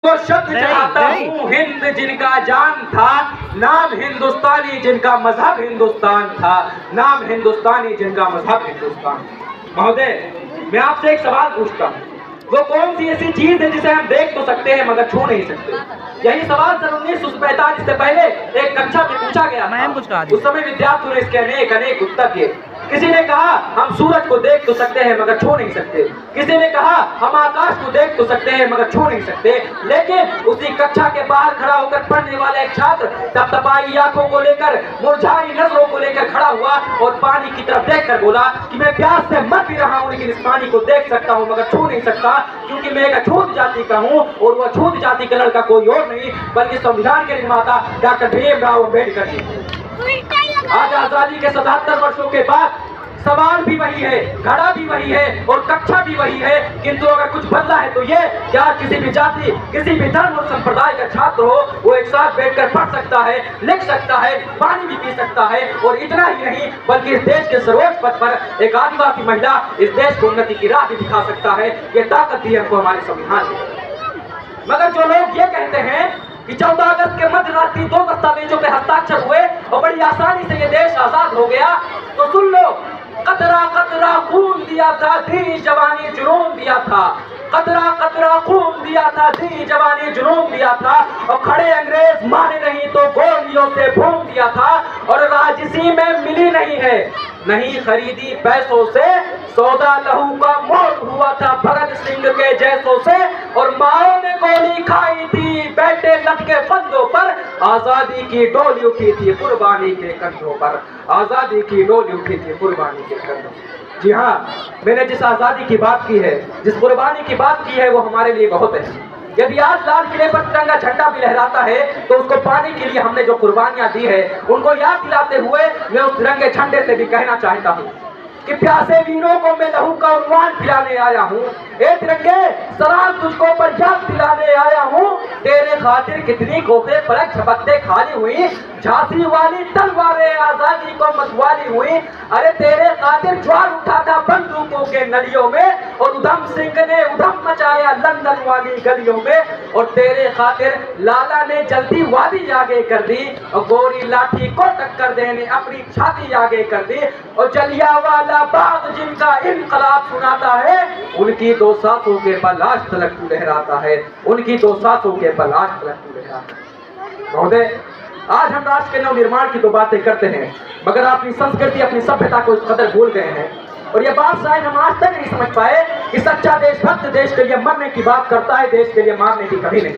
तो शब्द चाहता हूँ हिंद जिनका जान था, नाम हिंदुस्तानी जिनका मजहब हिंदुस्तान था, नाम हिंदुस्तानी जिनका मजहब हिंदुस्तान। महोदय, मैं आपसे एक सवाल पूछता हूँ, वो कौन सी ऐसी चीज है जिसे हम देख तो सकते हैं मगर छू नहीं सकते? यही सवाल सन 1945 से पहले एक कक्षा में पूछा गया था। उस समय विद्यार्थियों ने इसके अनेक अनेक उत्तर दिए। किसी ने कहा हम सूरज को देख तो सकते हैं मगर छू नहीं सकते, किसी ने कहा हम आकाश को देख तो सकते हैं मगर छू नहीं सकते। लेकिन उसी कक्षा के बाहर खड़ा होकर पढ़ने वाला एक छात्र तपतपाई आंखों को लेकर, मुरझाई नजरों को लेकर खड़ा हुआ और पानी की तरफ देखकर बोला कि मैं प्यास से मर भी रहा हूँ लेकिन इस पानी को देख सकता हूँ मगर छू नहीं सकता, क्योंकि मैं एक अछूत जाति का हूँ और वह अछूत जाति का लड़का कोई और नहीं बल्कि संविधान के निर्माता डॉक्टर भीमराव अम्बेडकर जी। आज आजादी के 77 वर्षों के बाद सवाल भी वही है, घड़ा भी वही है और कक्षा भी वही है, किंतु अगर कुछ बदला है तो ये क्या किसी भी जाति, किसी भी धर्म और संप्रदाय का छात्र हो वो एक साथ बैठकर पढ़ सकता है, लिख सकता है, पानी भी पी सकता है और इतना ही नहीं बल्कि इस देश के सर्वोच्च पद पर एक आदिवासी महिला इस देश को उन्नति की राह भी दिखा सकता है। ये ताकत दी हमको हमारे संविधान में। मगर जो लोग ये कहते हैं कि 14 अगस्त के मध्य रात्रि 2 दस्तावेजों पे हस्ताक्षर हुए और बड़ी आसानी से ये देश आजाद हो गया, तो सुन लो, कतरा कतरा खून दिया था, दी जवानी जुनून दिया था, कतरा कतरा खून दिया था, दी जवानी जुनून दिया था, और खड़े अंग्रेज माने नहीं तो गोलियों से भून दिया था, और राजसी में मिली नहीं है, नहीं खरीदी पैसों से, सौदा लहू का मोल हुआ था भगत सिंह के जैसों से, और माओ ने गोली खाई थी बैठे लटके फंदों पर, आजादी की डोली उठी थी कुर्बानी के कंधों पर, आजादी की डोली उठी थी कुर्बानी के कंधों पर। जी हाँ, मैंने जिस आजादी की बात की है, जिस कुर्बानी की बात की है वो हमारे लिए बहुत है। यदि आज लाल किले पर तिरंगा झंडा भी लहराता है तो उसको पाने के लिए हमने जो कुर्बानियां दी है उनको याद दिलाते हुए मैं उस तिरंगे झंडे से भी कहना चाहता हूँ कि प्यासे वीरों को मैं लहू का उन्वान पिलाने आया हूँ, ए तिरंगे सलाम तुझको पर याद दिलाने आया हूँ, तेरे खातिर कितनी खोखे पलक झपकते खाली हुई, झांसी वाली तलवारें आजादी को मतवाली हुई, अरे तेरे खातिर ज्वार उठा था बंदूकों के नलियों में और उधम सिंह ने उधम मचाया लंदन वाली गलियों में, और तेरे खातिर लाला ने जल्दी वादी आगे कर दी और गोरी लाठी को टक्कर देने अपनी छाती आगे कर दी, और जलियांवाला बाग जिनका इनकलाब सुनाता है उनकी 2 सांसों के बल आज तलक तू लहराता है, उनकी 2 सांसों के बल आज तलक तू लहराता है। महोदय, आज हम राष्ट्र के नवनिर्माण की तो बातें करते हैं मगर अपनी संस्कृति, अपनी सभ्यता को इस कदर भूल गए हैं, और ये बात शायद हम आज तक नहीं समझ पाए कि सच्चा देशभक्त देश के लिए मरने की बात करता है, देश के लिए मारने की कभी नहीं।